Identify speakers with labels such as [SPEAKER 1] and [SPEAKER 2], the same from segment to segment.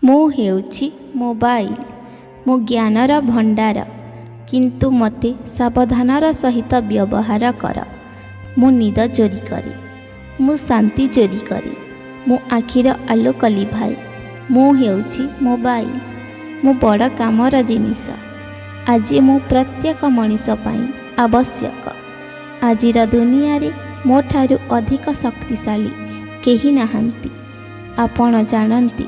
[SPEAKER 1] ମୁଁ ହେଉଛି ମୋବାଇଲ। ମୁଁ ଜ୍ଞାନର ଭଣ୍ଡାର, କିନ୍ତୁ ମୋତେ ସାବଧାନର ସହିତ ବ୍ୟବହାର କର। ମୁଁ ନିଦ ଚୋରି କରେ, ମୁଁ ଶାନ୍ତି ଚୋରି କରେ, ମୁଁ ଆଖିର ଆଲୋକ ଲିଭାଏ। ମୁଁ ହେଉଛି ମୋବାଇଲ। ମୁଁ ବଡ଼ କାମର ଜିନିଷ। ଆଜି ମୁଁ ପ୍ରତ୍ୟେକ ମଣିଷ ପାଇଁ ଆବଶ୍ୟକ। ଆଜିର ଦୁନିଆରେ ମୋ ଠାରୁ ଅଧିକ ଶକ୍ତିଶାଳୀ କେହି ନାହାନ୍ତି। ଆପଣ ଜାଣନ୍ତି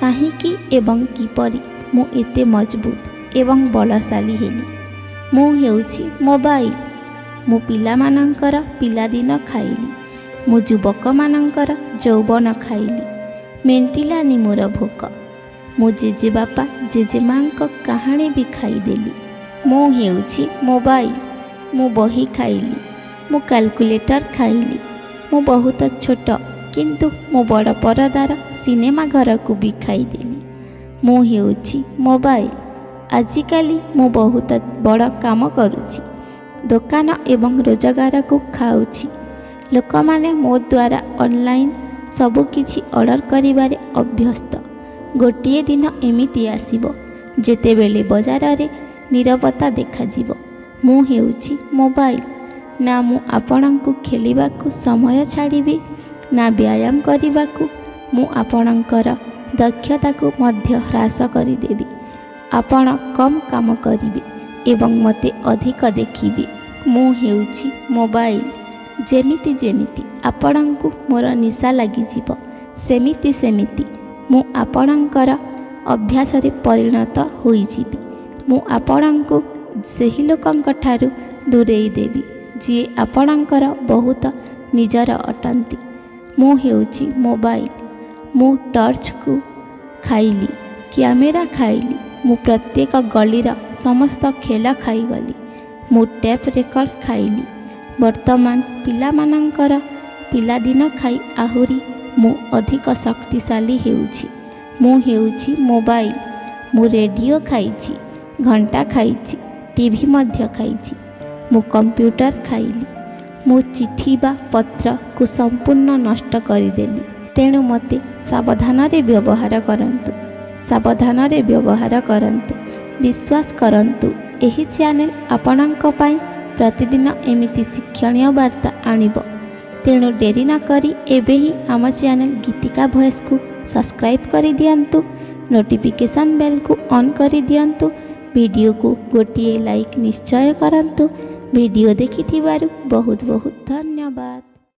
[SPEAKER 1] କାହିଁକି ଏବଂ କିପରି ମୁଁ ଏତେ ମଜବୁତ ଏବଂ ବଳଶାଳୀ ହେଲି? ମୁଁ ହେଉଛି ମୋବାଇଲ। ମୁଁ ପିଲାମାନଙ୍କର ପିଲାଦିନ ଖାଇଲି। ମୁଁ ଯୁବକମାନଙ୍କର ଯୌବନ ଖାଇଲି। ମେଣ୍ଟିଲାନି ମୋର ଭୋକ। ମୁଁ ଜେଜେବାପା ଜେଜେମାଙ୍କ କାହାଣୀ ବି ଖାଇଦେଲି। ମୁଁ ହେଉଛି ମୋବାଇଲ। ମୁଁ ବହି ଖାଇଲି। ମୁଁ କାଲକୁଲେଟର ଖାଇଲି। ମୁଁ ବହୁତ ଛୋଟ, କିନ୍ତୁ ମୁଁ ବଡ଼ ପରଦାର ସିନେମା ଘରକୁ ବି ଖାଇଦେଲି। ମୁଁ ହେଉଛି ମୋବାଇଲ। ଆଜିକାଲି ମୁଁ ବହୁତ ବଡ଼ କାମ କରୁଛି। ଦୋକାନ ଏବଂ ରୋଜଗାରକୁ ଖାଉଛି। ଲୋକମାନେ ମୋ ଦ୍ୱାରା ଅନଲାଇନ୍ ସବୁକିଛି ଅର୍ଡ଼ର କରିବାରେ ଅଭ୍ୟସ୍ତ। ଗୋଟିଏ ଦିନ ଏମିତି ଆସିବ ଯେତେବେଳେ ବଜାରରେ ନୀରବତା ଦେଖାଯିବ। ମୁଁ ହେଉଛି ମୋବାଇଲ। ନା ମୁଁ ଆପଣଙ୍କୁ ଖେଳିବାକୁ ସମୟ ଛାଡ଼ିବି, ନା ବ୍ୟାୟାମ କରିବାକୁ। ମୁଁ ଆପଣଙ୍କର ଦକ୍ଷତାକୁ ମଧ୍ୟ ହ୍ରାସ କରିଦେବି। ଆପଣ କମ୍ କାମ କରିବେ ଏବଂ ମୋତେ ଅଧିକ ଦେଖିବେ। ମୁଁ ହେଉଛି ମୋବାଇଲ। ଯେମିତି ଆପଣଙ୍କୁ ମୋର ନିଶା ଲାଗିଯିବ, ସେମିତି ମୁଁ ଆପଣଙ୍କର ଅଭ୍ୟାସରେ ପରିଣତ ହୋଇଯିବି। ମୁଁ ଆପଣଙ୍କୁ ସେହି ଲୋକଙ୍କ ଠାରୁ ଦୂରେଇ ଦେବି ଯିଏ ଆପଣଙ୍କର ବହୁତ ନିଜର ଅଟନ୍ତି। ମୁଁ ହେଉଛି ମୋବାଇଲ। ମୁଁ ଟର୍ଚ୍ଚକୁ ଖାଇଲି, କ୍ୟାମେରା ଖାଇଲି। ମୁଁ ପ୍ରତ୍ୟେକ ଗଳିର ସମସ୍ତ ଖେଳ ଖାଇଗଲି। ମୁଁ ଟେପ୍ ରେକର୍ଡ଼ ଖାଇଲି। ବର୍ତ୍ତମାନ ପିଲାମାନଙ୍କର ପିଲାଦିନ ଖାଇ ଆହୁରି ମୁଁ ଅଧିକ ଶକ୍ତିଶାଳୀ ହେଉଛି। ମୁଁ ହେଉଛି ମୋବାଇଲ। ମୁଁ ରେଡ଼ିଓ ଖାଇଛି, ଘଣ୍ଟା ଖାଇଛି, ଟିଭି ମଧ୍ୟ ଖାଇଛି। ମୁଁ କମ୍ପ୍ୟୁଟର ଖାଇଲି। ମୁଁ ଚିଠି ବା ପତ୍ରକୁ ସମ୍ପୂର୍ଣ୍ଣ ନଷ୍ଟ କରିଦେଲି। ତେଣୁ ମୋତେ ସାବଧାନରେ ବ୍ୟବହାର କରନ୍ତୁ। ସାବଧାନରେ ବ୍ୟବହାର କରନ୍ତୁ। ବିଶ୍ୱାସ କରନ୍ତୁ, ଏହି ଚ୍ୟାନେଲ ଆପଣଙ୍କ ପାଇଁ ପ୍ରତିଦିନ ଏମିତି ଶିକ୍ଷଣୀୟ ବାର୍ତ୍ତା ଆଣିବ। ତେଣୁ ଡେରି ନ କରି ଏବେ ହିଁ ଆମ ଚ୍ୟାନେଲ ଗୀତିକା ଭଏସ୍କୁ ସବସ୍କ୍ରାଇବ୍ କରିଦିଅନ୍ତୁ। ନୋଟିଫିକେସନ୍ ବେଲ୍କୁ ଅନ୍ କରିଦିଅନ୍ତୁ। ଭିଡ଼ିଓକୁ ଗୋଟିଏ ଲାଇକ୍ ନିଶ୍ଚୟ କରନ୍ତୁ। ଭିଡ଼ିଓ ଦେଖିଥିବାରୁ ବହୁତ ଧନ୍ୟବାଦ।